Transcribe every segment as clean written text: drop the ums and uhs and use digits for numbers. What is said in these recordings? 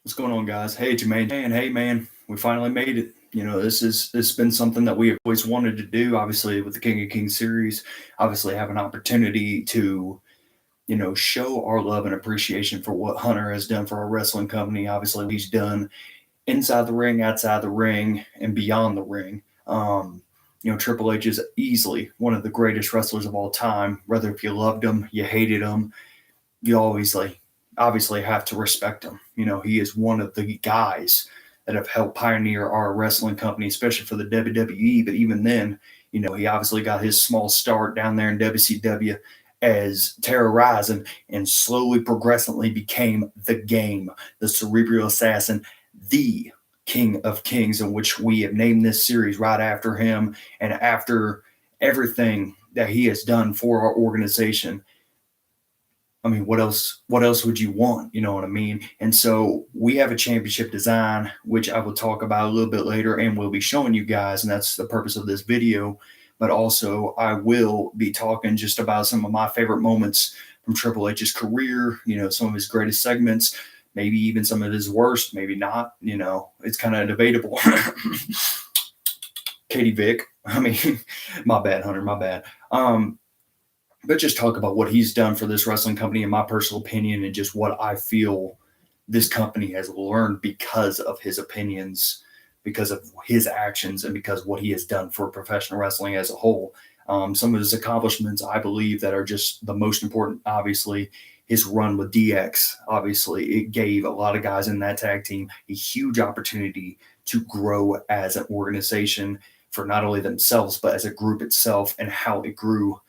What's going on, guys? Hey, Jermaine. And hey, man, we finally made it. This has been something that we have always wanted to do. Obviously, with the King of Kings series, obviously have an opportunity to, show our love and appreciation for what Hunter has done for our wrestling company. Obviously, what he's done inside the ring, outside the ring, and beyond the ring. Triple H is easily one of the greatest wrestlers of all time. Whether if you loved him, you hated him, you always obviously have to respect him. He is one of the guys that have helped pioneer our wrestling company, especially for the WWE. But even then, he obviously got his small start down there in WCW as terrorizing and slowly progressively became the Game, the cerebral assassin, the King of Kings, in which we have named this series right after him and after everything that he has done for our organization. I mean, what else would you want? You know what I mean? And so we have a championship design, which I will talk about a little bit later and we'll be showing you guys. And that's the purpose of this video. But also I will be talking just about some of my favorite moments from Triple H's career, some of his greatest segments, maybe even some of his worst, maybe not, it's kind of debatable. Katie Vick. I mean, my bad, Hunter, my bad. But just talk about what he's done for this wrestling company, in my personal opinion, and just what I feel this company has learned because of his opinions, because of his actions, and because what he has done for professional wrestling as a whole. Some of his accomplishments, I believe, that are just the most important. Obviously, his run with DX, obviously, it gave a lot of guys in that tag team a huge opportunity to grow as an organization for not only themselves, but as a group itself, and how it grew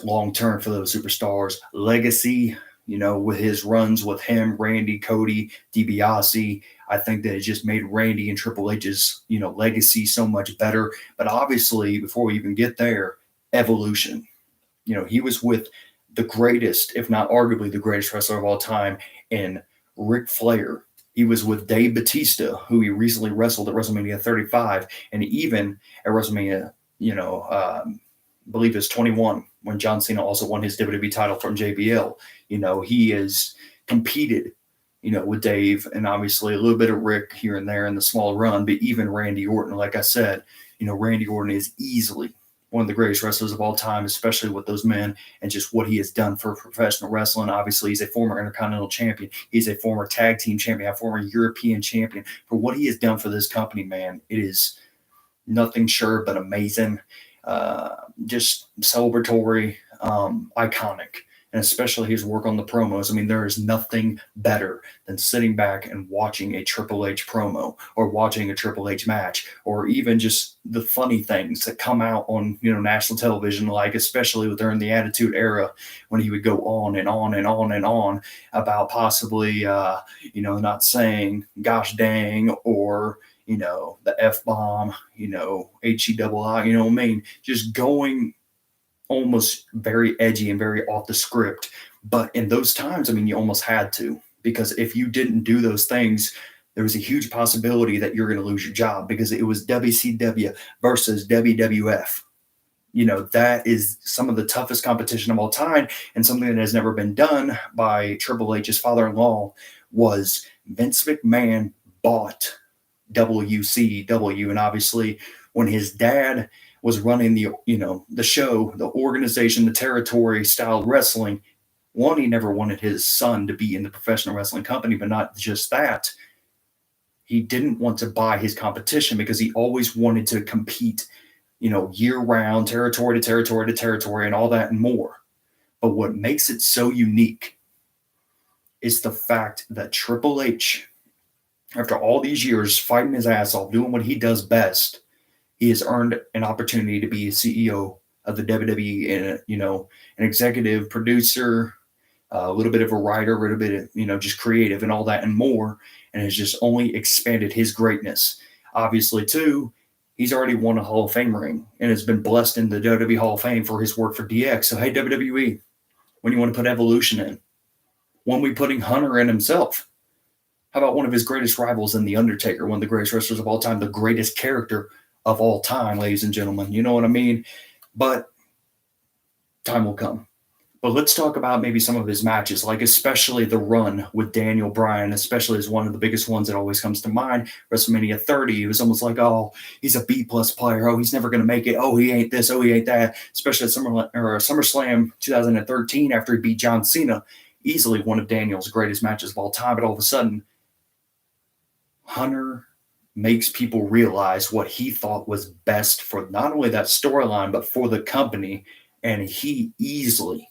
long term for those superstars. Legacy, with his runs with him, Randy, Cody, DiBiase, I think that it just made Randy and Triple H's, legacy so much better. But obviously, before we even get there, evolution. He was with the greatest, if not arguably the greatest wrestler of all time, in Ric Flair. He was with Dave Batista, who he recently wrestled at WrestleMania 35, and even at WrestleMania, I believe it's 21, when John Cena also won his WWE title from JBL. He has competed, with Dave, and obviously a little bit of Rick here and there in the small run, but even Randy Orton, like I said, Randy Orton is easily one of the greatest wrestlers of all time, especially with those men and just what he has done for professional wrestling. Obviously, he's a former Intercontinental Champion. He's a former Tag Team Champion, a former European Champion. For what he has done for this company, man, it is nothing short but amazing. Just celebratory, iconic, and especially his work on the promos. I mean, there is nothing better than sitting back and watching a Triple H promo, or watching a Triple H match, or even just the funny things that come out on, national television, like especially during the Attitude Era, when he would go on and on and on and on about possibly, not saying gosh dang, or the F-bomb, H-E-double-I, what I mean? Just going almost very edgy and very off the script. But in those times, I mean, you almost had to, because if you didn't do those things, there was a huge possibility that you're going to lose your job, because it was WCW versus WWF. That is some of the toughest competition of all time, and something that has never been done by Triple H's father-in-law was Vince McMahon bought WCW. And obviously, when his dad was running the show, the organization, the territory style wrestling, one, he never wanted his son to be in the professional wrestling company. But not just that, he didn't want to buy his competition, because he always wanted to compete, year round, territory to territory to territory, and all that and more. But what makes it so unique is the fact that Triple H, after all these years fighting his ass off, doing what he does best, he has earned an opportunity to be a CEO of the WWE, and an executive producer, a little bit of a writer, a little bit of just creative and all that and more, and has just only expanded his greatness. Obviously, too, he's already won a Hall of Fame ring and has been blessed in the WWE Hall of Fame for his work for DX. So hey, WWE, when you want to put Evolution in, when we putting Hunter in himself? How about one of his greatest rivals in The Undertaker, one of the greatest wrestlers of all time, the greatest character of all time, ladies and gentlemen? You know what I mean? But time will come. But let's talk about maybe some of his matches, like especially the run with Daniel Bryan, especially as one of the biggest ones that always comes to mind. WrestleMania 30, it was almost like, oh, he's a B plus player. Oh, he's never going to make it. Oh, he ain't this. Oh, he ain't that. Especially at SummerSlam 2013 after he beat John Cena, easily one of Daniel's greatest matches of all time. But all of a sudden, Hunter makes people realize what he thought was best for not only that storyline, but for the company. And he easily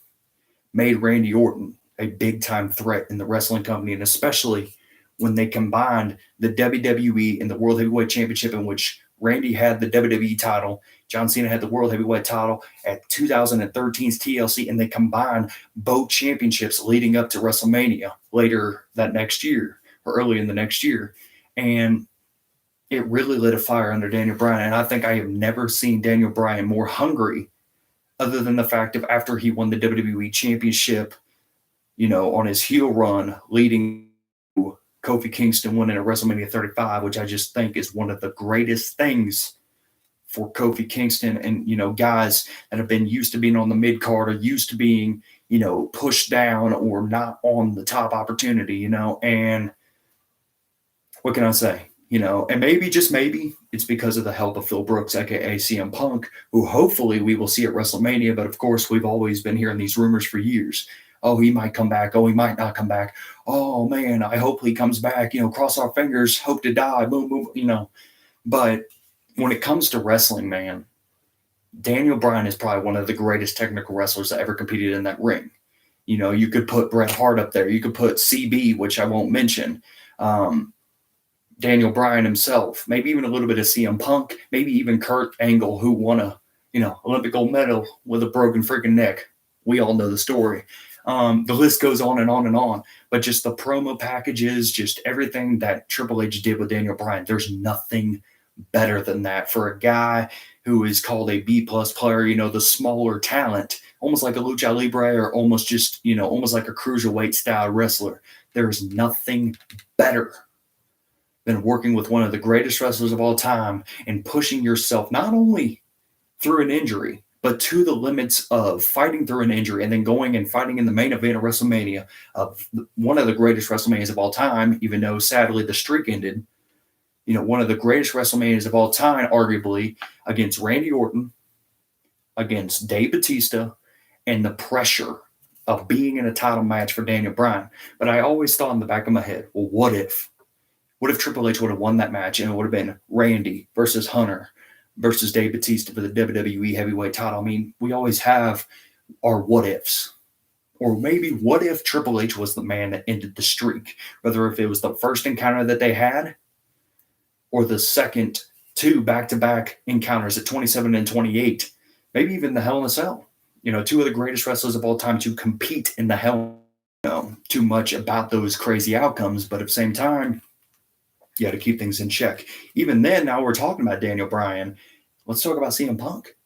made Randy Orton a big time threat in the wrestling company, and especially when they combined the WWE and the World Heavyweight Championship, in which Randy had the WWE title, John Cena had the World Heavyweight title at 2013's TLC, and they combined both championships leading up to WrestleMania later that next year or early in the next year. And it really lit a fire under Daniel Bryan. And I think I have never seen Daniel Bryan more hungry, other than the fact of after he won the WWE Championship, on his heel run, leading to Kofi Kingston winning at WrestleMania 35, which I just think is one of the greatest things for Kofi Kingston. And, guys that have been used to being on the mid card or used to being, pushed down or not on the top opportunity, and what can I say? And maybe, just maybe, it's because of the help of Phil Brooks, aka CM Punk, who hopefully we will see at WrestleMania. But of course, we've always been hearing these rumors for years. Oh, he might come back. Oh, he might not come back. Oh man, I hope he comes back. Cross our fingers, hope to die. Boom, boom. But when it comes to wrestling, man, Daniel Bryan is probably one of the greatest technical wrestlers that ever competed in that ring. You could put Bret Hart up there. You could put CB, which I won't mention. Daniel Bryan himself, maybe even a little bit of CM Punk, maybe even Kurt Angle, who won a, Olympic gold medal with a broken freaking neck. We all know the story. The list goes on and on and on. But just the promo packages, just everything that Triple H did with Daniel Bryan, there's nothing better than that for a guy who is called a B-plus player, the smaller talent, almost like a lucha libre or almost just, almost like a cruiserweight style wrestler. There's nothing better than working with one of the greatest wrestlers of all time and pushing yourself not only through an injury, but to the limits of fighting through an injury and then going and fighting in the main event of WrestleMania, of one of the greatest WrestleManias of all time, even though sadly the streak ended. One of the greatest WrestleManias of all time, arguably, against Randy Orton, against Dave Bautista, and the pressure of being in a title match for Daniel Bryan. But I always thought in the back of my head, well, what if Triple H would have won that match and it would have been Randy versus Hunter versus Dave Bautista for the WWE heavyweight title? I mean, we always have our what ifs. Or maybe what if Triple H was the man that ended the streak? Whether if it was the first encounter that they had or the second two back-to-back encounters at 27 and 28. Maybe even the Hell in a Cell. Two of the greatest wrestlers of all time to compete in the Hell. Too much about those crazy outcomes, but at the same time, you got to keep things in check. Even then, now we're talking about Daniel Bryan. Let's talk about CM Punk.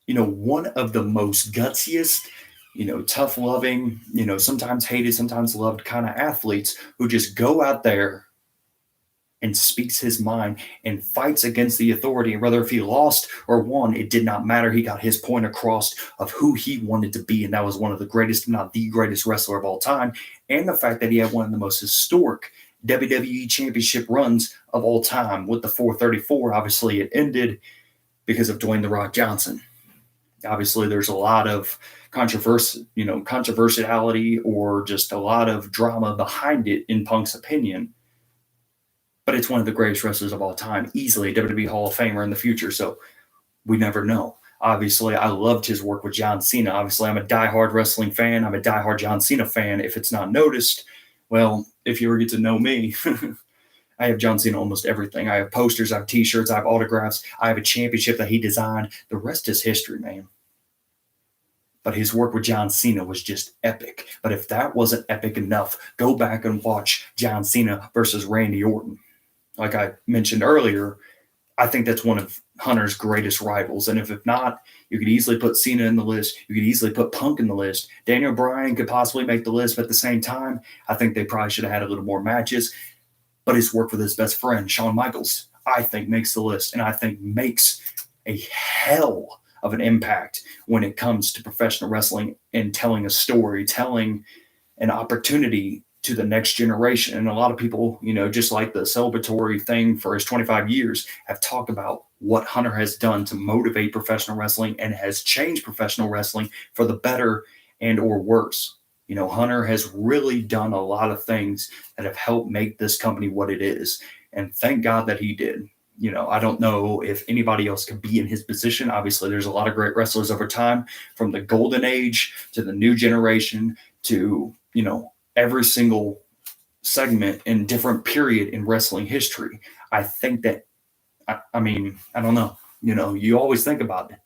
One of the most gutsiest, tough-loving, sometimes hated, sometimes loved kind of athletes who just go out there and speaks his mind and fights against the authority. And whether if he lost or won, it did not matter. He got his point across of who he wanted to be. And that was one of the greatest, if not the greatest wrestler of all time. And the fact that he had one of the most historic WWE championship runs of all time with the 434. Obviously, it ended because of Dwayne "The Rock" Johnson. Obviously, there's a lot of controversiality or just a lot of drama behind it, in Punk's opinion. But it's one of the greatest wrestlers of all time, easily a WWE Hall of Famer in the future. So we never know. Obviously, I loved his work with John Cena. Obviously, I'm a diehard wrestling fan. I'm a diehard John Cena fan. If it's not noticed, well, if you ever get to know me, I have John Cena almost everything. I have posters, I have T-shirts, I have autographs. I have a championship that he designed. The rest is history, man. But his work with John Cena was just epic. But if that wasn't epic enough, go back and watch John Cena versus Randy Orton. Like I mentioned earlier, I think that's one of Hunter's greatest rivals. And if not, you could easily put Cena in the list. You could easily put Punk in the list. Daniel Bryan could possibly make the list, but at the same time, I think they probably should have had a little more matches. But his work with his best friend, Shawn Michaels, I think makes the list, and I think makes a hell of an impact when it comes to professional wrestling and telling a story, telling an opportunity to the next generation. And a lot of people, just like the celebratory thing for his 25 years, have talked about what Hunter has done to motivate professional wrestling and has changed professional wrestling for the better and or worse. Hunter has really done a lot of things that have helped make this company what it is. And thank God that he did. I don't know if anybody else could be in his position. Obviously, there's a lot of great wrestlers over time, from the golden age to the new generation to, every single segment and different period in wrestling history. I think that, I mean, I don't know, you always think about it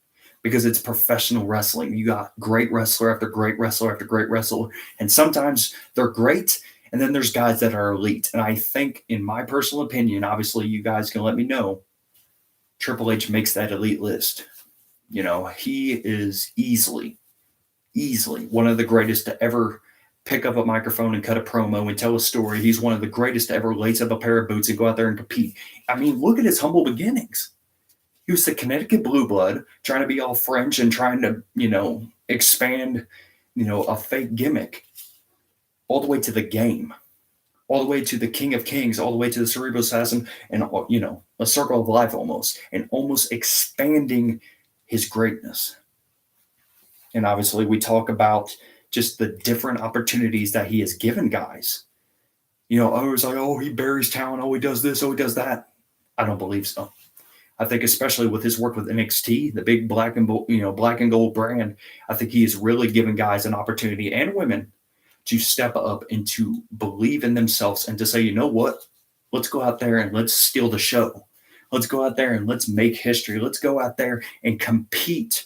because it's professional wrestling. You got great wrestler after great wrestler after great wrestler. And sometimes they're great. And then there's guys that are elite. And I think, in my personal opinion, obviously you guys can let me know, Triple H makes that elite list. He is easily one of the greatest to ever pick up a microphone and cut a promo and tell a story. He's one of the greatest to ever lace up a pair of boots and go out there and compete. I mean, look at his humble beginnings. He was the Connecticut Blue Blood, trying to be all French and trying to, expand, a fake gimmick, all the way to the game, all the way to the King of Kings, all the way to the Cerebral Assassin, and, a circle of life almost, and almost expanding his greatness. And obviously we talk about just the different opportunities that he has given guys. I was like, oh, he buries talent. Oh, he does this. Oh, he does that. I don't believe so. I think especially with his work with NXT, the big black and gold brand, I think he has really given guys an opportunity, and women, to step up and to believe in themselves and to say, you know what? Let's go out there and let's steal the show. Let's go out there and let's make history. Let's go out there and compete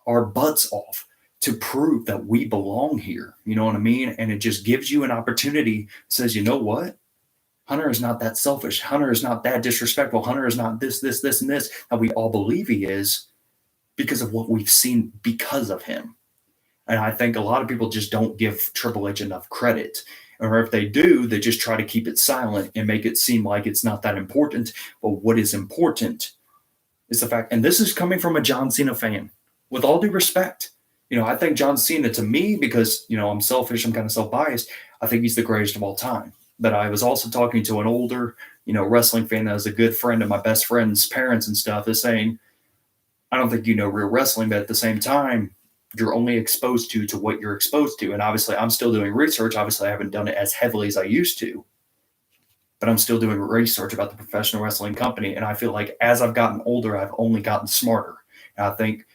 our butts off to prove that we belong here. You know what I mean? And it just gives you an opportunity, says, you know what? Hunter is not that selfish. Hunter is not that disrespectful. Hunter is not this, and this that we all believe he is, because of what we've seen because of him. And I think a lot of people just don't give Triple H enough credit. Or if they do, they just try to keep it silent and make it seem like it's not that important. But what is important is the fact, and this is coming from a John Cena fan, with all due respect. I think John Cena, to me, because, I'm selfish, I'm kind of self-biased, I think he's the greatest of all time. But I was also talking to an older, wrestling fan that was a good friend of my best friend's parents and stuff, is saying, I don't think you know real wrestling, but at the same time, you're only exposed to what you're exposed to. And obviously, I'm still doing research. Obviously, I haven't done it as heavily as I used to, but I'm still doing research about the professional wrestling company. And I feel like as I've gotten older, I've only gotten smarter. And I think,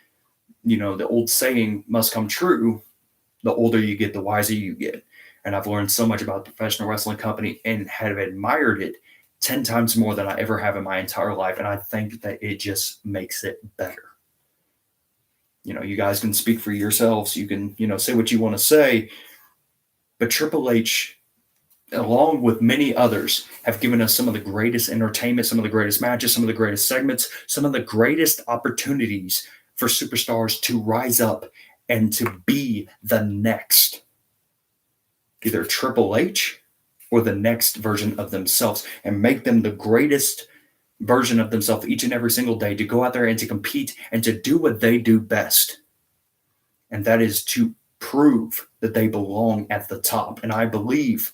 the old saying must come true. The older you get, the wiser you get. And I've learned so much about the professional wrestling company and have admired it 10 times more than I ever have in my entire life. And I think that it just makes it better. You guys can speak for yourselves. You can, say what you want to say. But Triple H, along with many others, have given us some of the greatest entertainment, some of the greatest matches, some of the greatest segments, some of the greatest opportunities for superstars to rise up and to be the next, either Triple H or the next version of themselves, and make them the greatest version of themselves each and every single day, to go out there and to compete and to do what they do best. And that is to prove that they belong at the top. And I believe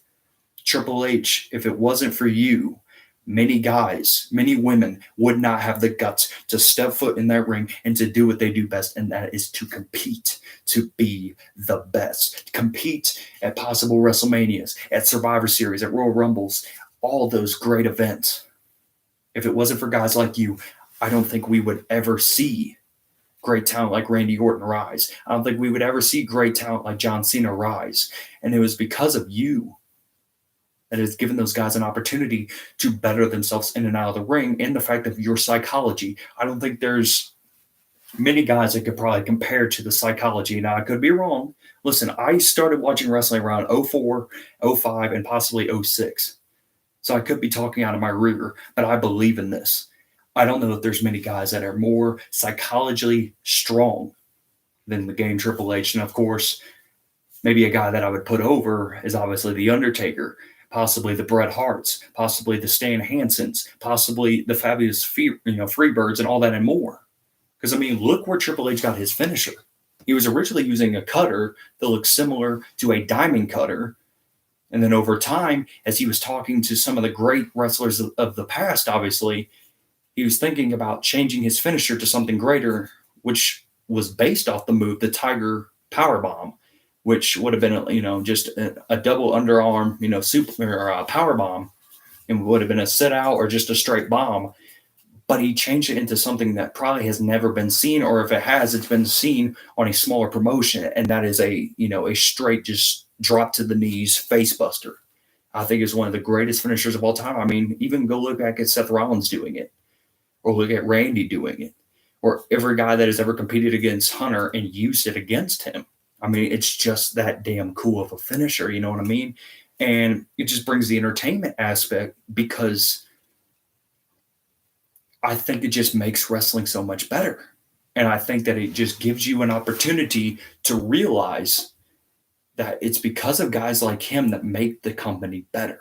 Triple H, if it wasn't for you, many guys, many women would not have the guts to step foot in that ring and to do what they do best. And that is to compete, to be the best, compete at possible WrestleManias, at Survivor Series, at Royal Rumbles, all those great events. If it wasn't for guys like you, I don't think we would ever see great talent like Randy Orton rise. I don't think we would ever see great talent like John Cena rise. And it was because of you that has given those guys an opportunity to better themselves in and out of the ring, and the fact of your psychology. I don't think there's many guys that could probably compare to the psychology. Now, I could be wrong. Listen, I started watching wrestling around 04, 05, and possibly 06. So I could be talking out of my rear, but I believe in this. I don't know if there's many guys that are more psychologically strong than the game Triple H. And of course, maybe a guy that I would put over is obviously The Undertaker, possibly the Bret Harts, possibly the Stan Hansons, possibly the Fabulous Freebirds, and all that and more. Because, I mean, look where Triple H got his finisher. He was originally using a cutter that looked similar to a diamond cutter. And then over time, as he was talking to some of the great wrestlers of the past, obviously, he was thinking about changing his finisher to something greater, which was based off the move, the Tiger Power Bomb, which would have been, just a double underarm, super or power bomb, and would have been a sit out or just a straight bomb. But he changed it into something that probably has never been seen, or if it has, it's been seen on a smaller promotion, and that is a straight just drop to the knees face buster. I think is one of the greatest finishers of all time. I mean, even go look back at Seth Rollins doing it, or look at Randy doing it, or every guy that has ever competed against Hunter and used it against him. I mean, it's just that damn cool of a finisher, you know what I mean? And it just brings the entertainment aspect, because I think it just makes wrestling so much better. And I think that it just gives you an opportunity to realize that it's because of guys like him that make the company better.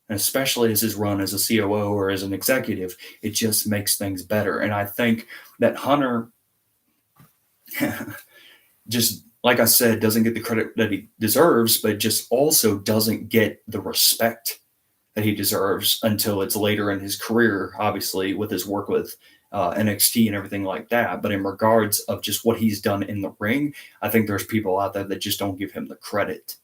And especially as his run as a COO or as an executive, it just makes things better. And I think that Hunter just, like I said, doesn't get the credit that he deserves, but just also doesn't get the respect that he deserves until it's later in his career, obviously, with his work with NXT and everything like that. But in regards of just what he's done in the ring, I think there's people out there that just don't give him the credit.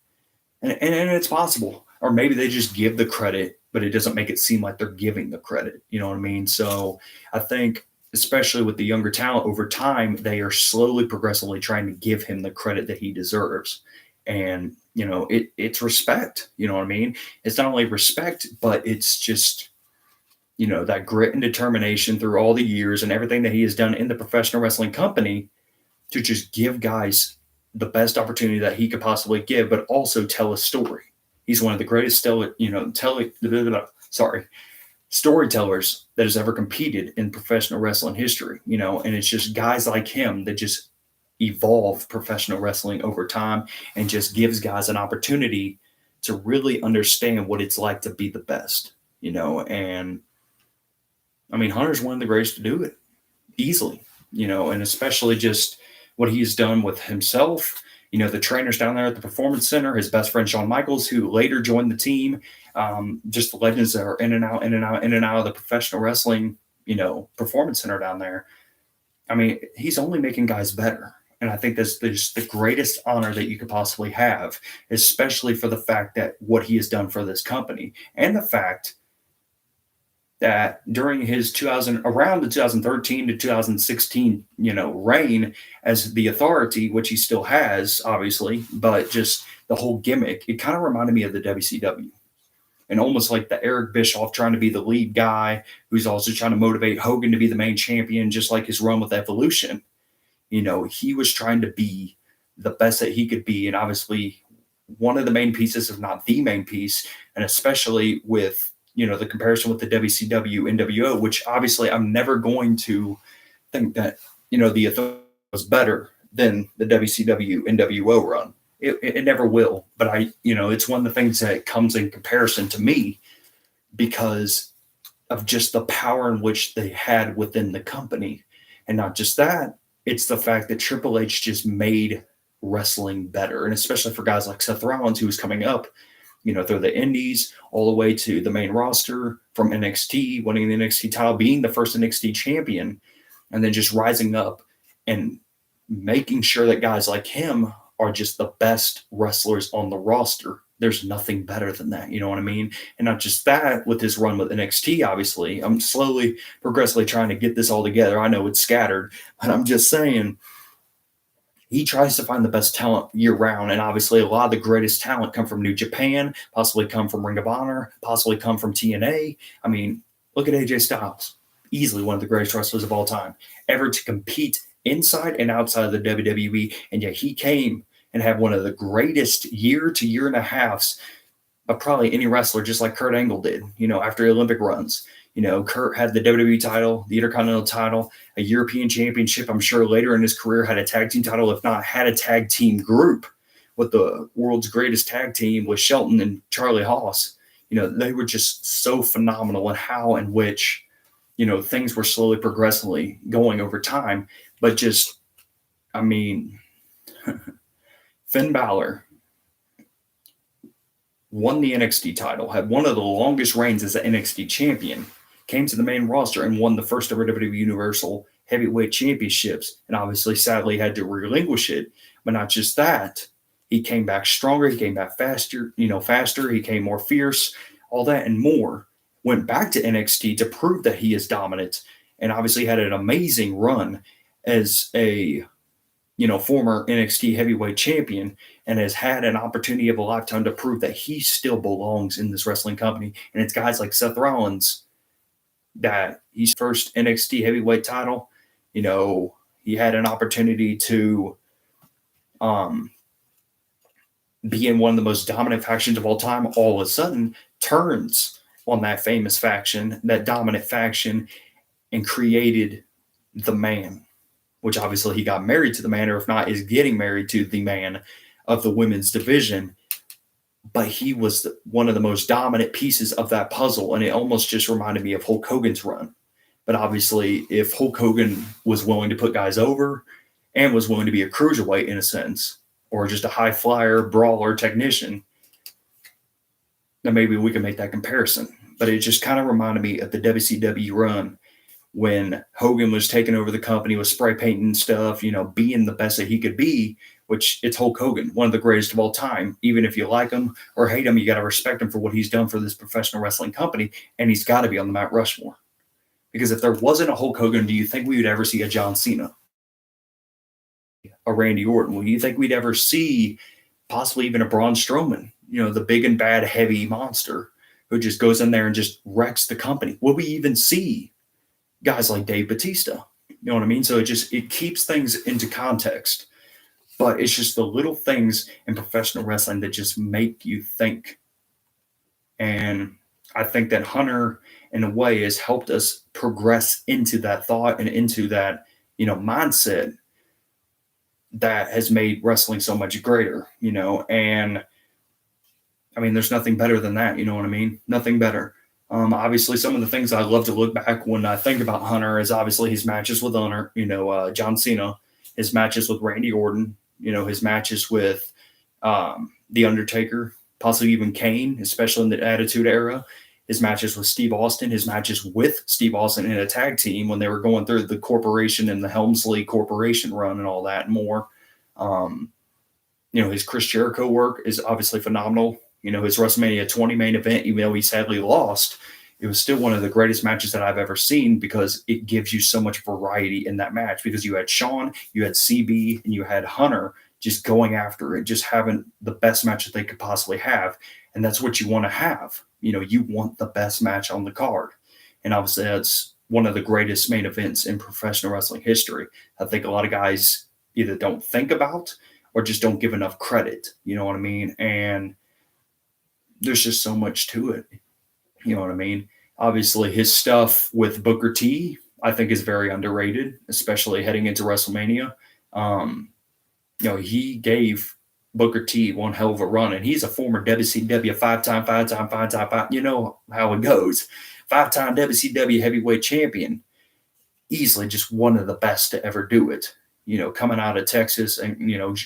And it's possible. Or maybe they just give the credit, but it doesn't make it seem like they're giving the credit. You know what I mean? So I think, especially with the younger talent, over time, they are slowly, progressively trying to give him the credit that he deserves. And, it's respect. You know what I mean? It's not only respect, but it's just, that grit and determination through all the years and everything that he has done in the professional wrestling company to just give guys the best opportunity that he could possibly give, but also tell a story. He's one of the greatest storytellers that has ever competed in professional wrestling history, and it's just guys like him that just evolve professional wrestling over time and just gives guys an opportunity to really understand what it's like to be the best, and I mean, Hunter's one of the greatest to do it easily, and especially just what he's done with himself. The trainers down there at the Performance Center, his best friend, Shawn Michaels, who later joined the team, just the legends that are in and out of the professional wrestling, Performance Center down there. I mean, he's only making guys better. And I think that's the greatest honor that you could possibly have, especially for the fact that what he has done for this company, and the fact that during his around the 2013 to 2016, reign as the Authority, which he still has, obviously, but just the whole gimmick, it kind of reminded me of the WCW. And almost like the Eric Bischoff trying to be the lead guy, who's also trying to motivate Hogan to be the main champion, just like his run with Evolution. He was trying to be the best that he could be, and obviously one of the main pieces, if not the main piece, and especially with the comparison with the WCW NWO, which obviously I'm never going to think that the Authority was better than the WCW NWO run. It never will, but it's one of the things that comes in comparison to me because of just the power in which they had within the company. And not just that, it's the fact that Triple H just made wrestling better. And especially for guys like Seth Rollins, who was coming up, through the indies all the way to the main roster, from NXT, winning the NXT title, being the first NXT champion, and then just rising up and making sure that guys like him are just the best wrestlers on the roster. There's nothing better than that. You know what I mean? And not just that, with his run with NXT, obviously, I'm slowly, progressively trying to get this all together. I know it's scattered, but I'm just saying, he tries to find the best talent year round. And obviously a lot of the greatest talent come from New Japan, possibly come from Ring of Honor, possibly come from TNA. I mean, look at AJ Styles, easily one of the greatest wrestlers of all time, ever to compete inside and outside of the WWE. And yet he came and had one of the greatest year to year and a halves of probably any wrestler, just like Kurt Angle did, after Olympic runs. Kurt had the WWE title, the Intercontinental title, a European Championship. I'm sure later in his career had a tag team title, if not had a tag team group with the world's greatest tag team with Shelton and Charlie Haas. They were just so phenomenal in how and which, things were slowly progressively going over time. But just, I mean, Finn Balor won the NXT title, had one of the longest reigns as an NXT champion, came to the main roster and won the first ever WWE Universal Heavyweight Championships, and obviously, sadly, had to relinquish it. But not just that, he came back stronger, he came back faster, he came more fierce, all that and more. Went back to NXT to prove that he is dominant, and obviously had an amazing run as a former NXT heavyweight champion, and has had an opportunity of a lifetime to prove that he still belongs in this wrestling company. And it's guys like Seth Rollins that he's first NXT heavyweight title. He had an opportunity to be in one of the most dominant factions of all time. All of a sudden turns on that famous faction, that dominant faction, and created the Man, which obviously he got married to the Man, or if not, is getting married to the Man of the women's division. But he was one of the most dominant pieces of that puzzle, and it almost just reminded me of Hulk Hogan's run. But obviously, if Hulk Hogan was willing to put guys over and was willing to be a cruiserweight in a sense, or just a high flyer, brawler, technician, then maybe we can make that comparison. But it just kind of reminded me of the WCW run when Hogan was taking over the company with spray painting stuff, being the best that he could be, which it's Hulk Hogan, one of the greatest of all time. Even if you like him or hate him, you got to respect him for what he's done for this professional wrestling company, and he's got to be on the Mount Rushmore. Because if there wasn't a Hulk Hogan, do you think we would ever see a John Cena? A Randy Orton? Will you think we'd ever see possibly even a Braun Strowman, the big and bad heavy monster who just goes in there and just wrecks the company? Will we even see guys like Dave Bautista? You know what I mean? So it keeps things into context, but it's just the little things in professional wrestling that just make you think. And I think that Hunter, in a way, has helped us progress into that thought and into that, mindset that has made wrestling so much greater, and I mean, there's nothing better than that. You know what I mean? Nothing better. Obviously, some of the things I love to look back when I think about Hunter is obviously his matches with Hunter, John Cena, his matches with Randy Orton, his matches with The Undertaker, possibly even Kane, especially in the Attitude Era, his matches with Steve Austin, his matches with Steve Austin in a tag team when they were going through the corporation and the Helmsley Corporation run and all that and more. His Chris Jericho work is obviously phenomenal. His WrestleMania 20 main event, even though he sadly lost, it was still one of the greatest matches that I've ever seen because it gives you so much variety in that match, because you had Shawn, you had CB, and you had Hunter just going after it, just having the best match that they could possibly have. And that's what you want to have. You want the best match on the card. And obviously that's one of the greatest main events in professional wrestling history. I think a lot of guys either don't think about or just don't give enough credit. You know what I mean? And there's just so much to it. You know what I mean? Obviously his stuff with Booker T, I think, is very underrated, especially heading into WrestleMania. He gave Booker T one hell of a run, and he's a former WCW five-time. You know how it goes. 5-time WCW heavyweight champion. Easily just one of the best to ever do it. Coming out of Texas and,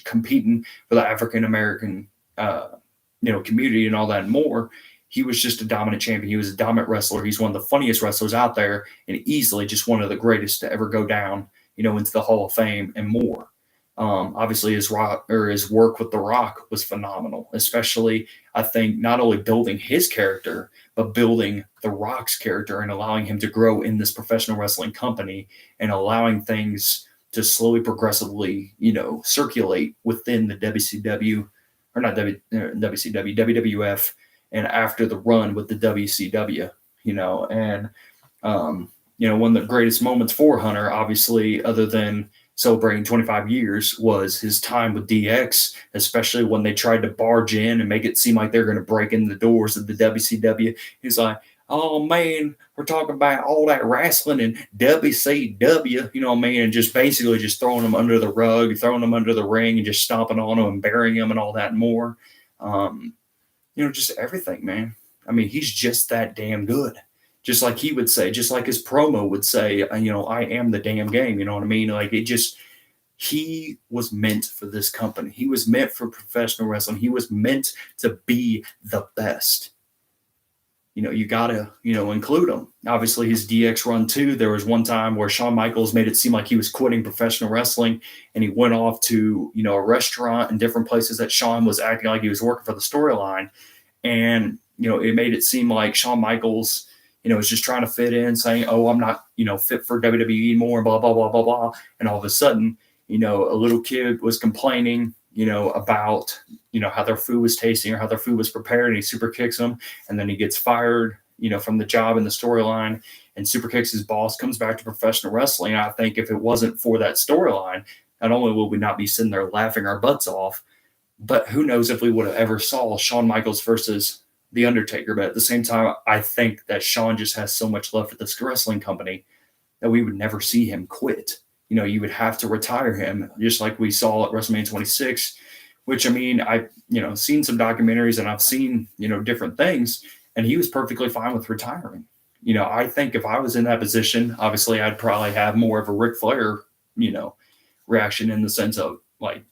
competing for the African-American, community and all that and more. He was just a dominant champion. He was a dominant wrestler. He's one of the funniest wrestlers out there, and easily just one of the greatest to ever go down, into the Hall of Fame and more. Obviously his work with The Rock was phenomenal, especially I think not only building his character, but building The Rock's character and allowing him to grow in this professional wrestling company and allowing things to slowly, progressively, circulate within the WCW, or not WCW, WWF, and after the run with the WCW, and one of the greatest moments for Hunter, obviously, other than celebrating 25 years, was his time with DX, especially when they tried to barge in and make it seem like they're going to break in the doors of the WCW. He's like, oh man, we're talking about all that wrestling and WCW, and just basically just throwing them under the rug, throwing them under the ring and just stomping on them and burying them and all that and more. Just everything, man. I mean, he's just that damn good. Just like he would say, just like his promo would say, I am the damn game. You know what I mean? Like it just, he was meant for this company. He was meant for professional wrestling. He was meant to be the best. You gotta, include him. Obviously, his DX run too. There was one time where Shawn Michaels made it seem like he was quitting professional wrestling, and he went off to, a restaurant and different places that Shawn was acting like he was working for the storyline. And, it made it seem like Shawn Michaels, was just trying to fit in, saying, "Oh, I'm not, fit for WWE anymore," blah, blah, blah, blah, blah. And all of a sudden, a little kid was complaining, about, how their food was tasting or how their food was prepared, and he super kicks them, and then he gets fired, from the job in the storyline, and super kicks his boss, comes back to professional wrestling. And I think if it wasn't for that storyline, not only will we not be sitting there laughing our butts off, but who knows if we would have ever saw Shawn Michaels versus The Undertaker. But at the same time, I think that Shawn just has so much love for this wrestling company that we would never see him quit. You would have to retire him, just like we saw at WrestleMania 26, which, I mean, I've, seen some documentaries and I've seen, different things, and he was perfectly fine with retiring. I think if I was in that position, obviously I'd probably have more of a Ric Flair, reaction, in the sense of like,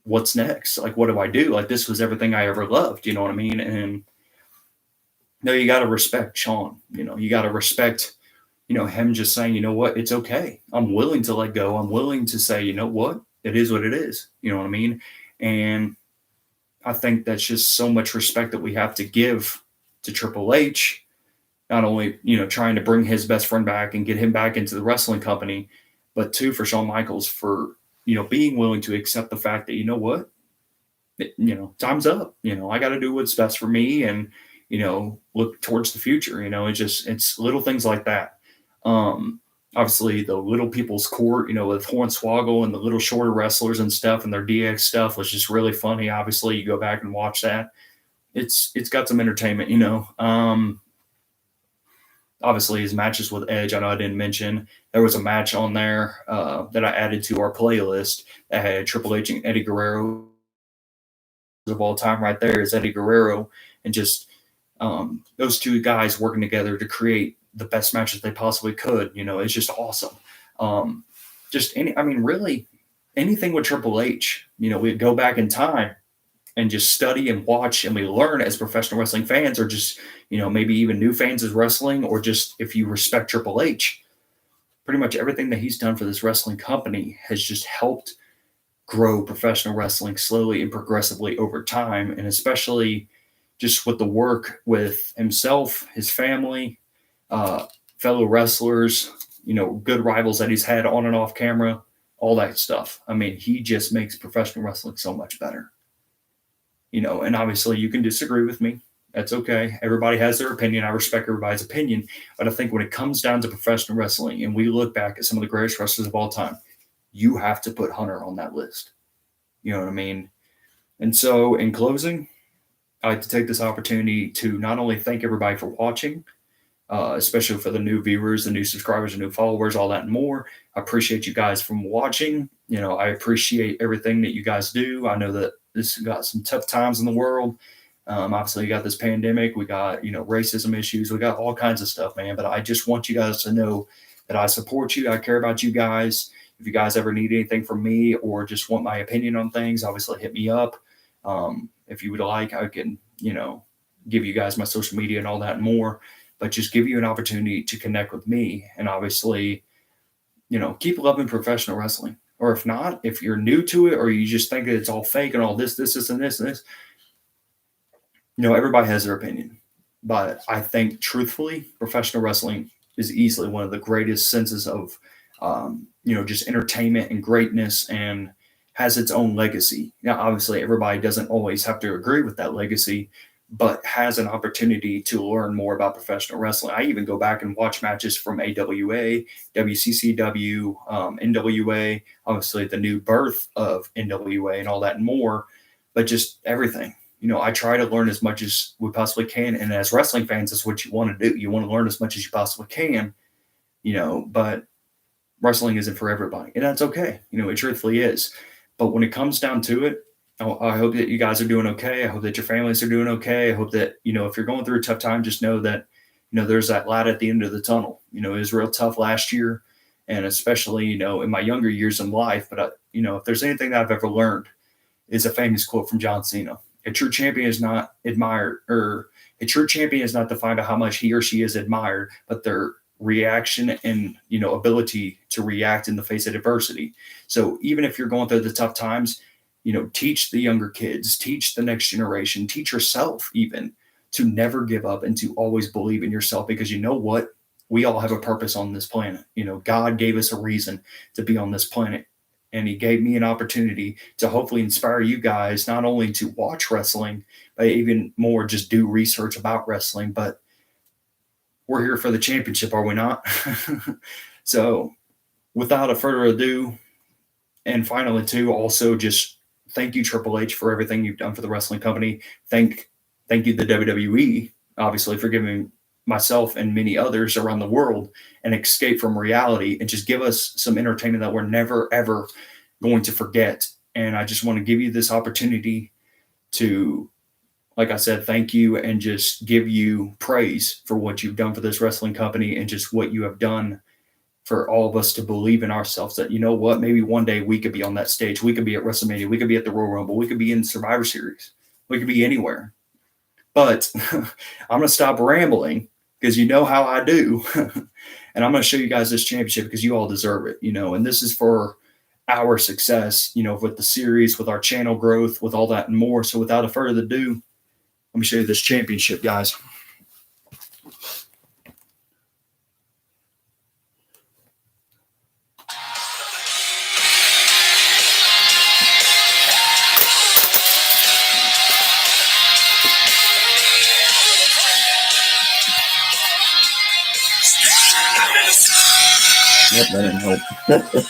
what's next? Like, what do I do? Like, this was everything I ever loved, you know what I mean? And no, you got to respect Shawn. You got to respect, him just saying, what, it's okay. I'm willing to let go. I'm willing to say, what, it is what it is. You know what I mean? And I think that's just so much respect that we have to give to Triple H, not only, trying to bring his best friend back and get him back into the wrestling company, but too, for Shawn Michaels for, being willing to accept the fact that, what, time's up. I got to do what's best for me and, look towards the future. It's little things like that. Obviously the little people's court, with Hornswoggle and the little shorter wrestlers and stuff and their DX stuff was just really funny. Obviously you go back and watch that. It's got some entertainment, obviously his matches with Edge. I know I didn't mention there was a match on there that I added to our playlist that had Triple H and Eddie Guerrero of all time. Right there is Eddie Guerrero, and just those two guys working together to create the best matches they possibly could. It's just awesome. Really anything with Triple H, we go back in time and just study and watch, and we learn as professional wrestling fans, or just, maybe even new fans of wrestling, or just if you respect Triple H, pretty much everything that he's done for this wrestling company has just helped grow professional wrestling slowly and progressively over time. And especially just with the work with himself, his family, fellow wrestlers, good rivals that he's had on and off camera, all that stuff. I mean, he just makes professional wrestling so much better. And obviously you can disagree with me. That's okay. Everybody has their opinion. I respect everybody's opinion. But I think when it comes down to professional wrestling and we look back at some of the greatest wrestlers of all time, you have to put Hunter on that list. You know what I mean? And so in closing, I'd like to take this opportunity to not only thank everybody for watching, especially for the new viewers, the new subscribers, the new followers, all that and more. I appreciate you guys from watching. I appreciate everything that you guys do. I know that this got some tough times in the world. Obviously, you got this pandemic. We got, racism issues. We got all kinds of stuff, man. But I just want you guys to know that I support you. I care about you guys. If you guys ever need anything from me or just want my opinion on things, obviously hit me up. If you would like, I can, give you guys my social media and all that and more. But just give you an opportunity to connect with me. And obviously, keep loving professional wrestling. Or if not, if you're new to it or you just think that it's all fake and all this, and this, everybody has their opinion. But I think, truthfully, professional wrestling is easily one of the greatest senses of, just entertainment and greatness, and has its own legacy. Now, obviously, everybody doesn't always have to agree with that legacy, but has an opportunity to learn more about professional wrestling. I even go back and watch matches from AWA, WCCW, NWA, obviously the new birth of NWA and all that and more, but just everything. I try to learn as much as we possibly can. And as wrestling fans, that's what you want to do. You want to learn as much as you possibly can, but wrestling isn't for everybody. And that's okay. It truthfully is. But when it comes down to it, I hope that you guys are doing okay. I hope that your families are doing okay. I hope that, if you're going through a tough time, just know that, there's that light at the end of the tunnel. It was real tough last year, and especially, in my younger years in life. But, if there's anything that I've ever learned, is a famous quote from John Cena. A true champion is not admired, or a true champion is not defined by how much he or she is admired, but their reaction and, ability to react in the face of adversity. So even if you're going through the tough times, teach the younger kids, teach the next generation, teach yourself even to never give up and to always believe in yourself, because you know what? We all have a purpose on this planet. God gave us a reason to be on this planet. And he gave me an opportunity to hopefully inspire you guys, not only to watch wrestling, but even more just do research about wrestling. But we're here for the championship, are we not? So without a further ado, and finally too, also just thank you, Triple H, for everything you've done for the wrestling company. Thank you, the WWE, obviously, for giving myself and many others around the world an escape from reality and just give us some entertainment that we're never, ever going to forget. And I just want to give you this opportunity to, like I said, thank you and just give you praise for what you've done for this wrestling company and just what you have done for all of us to believe in ourselves that, maybe one day we could be on that stage. We could be at WrestleMania. We could be at the Royal Rumble. We could be in Survivor Series. We could be anywhere. But I'm going to stop rambling, because you know how I do. And I'm going to show you guys this championship because you all deserve it, and this is for our success, with the series, with our channel growth, with all that and more. So without a further ado, let me show you this championship, guys. Yep, that didn't help.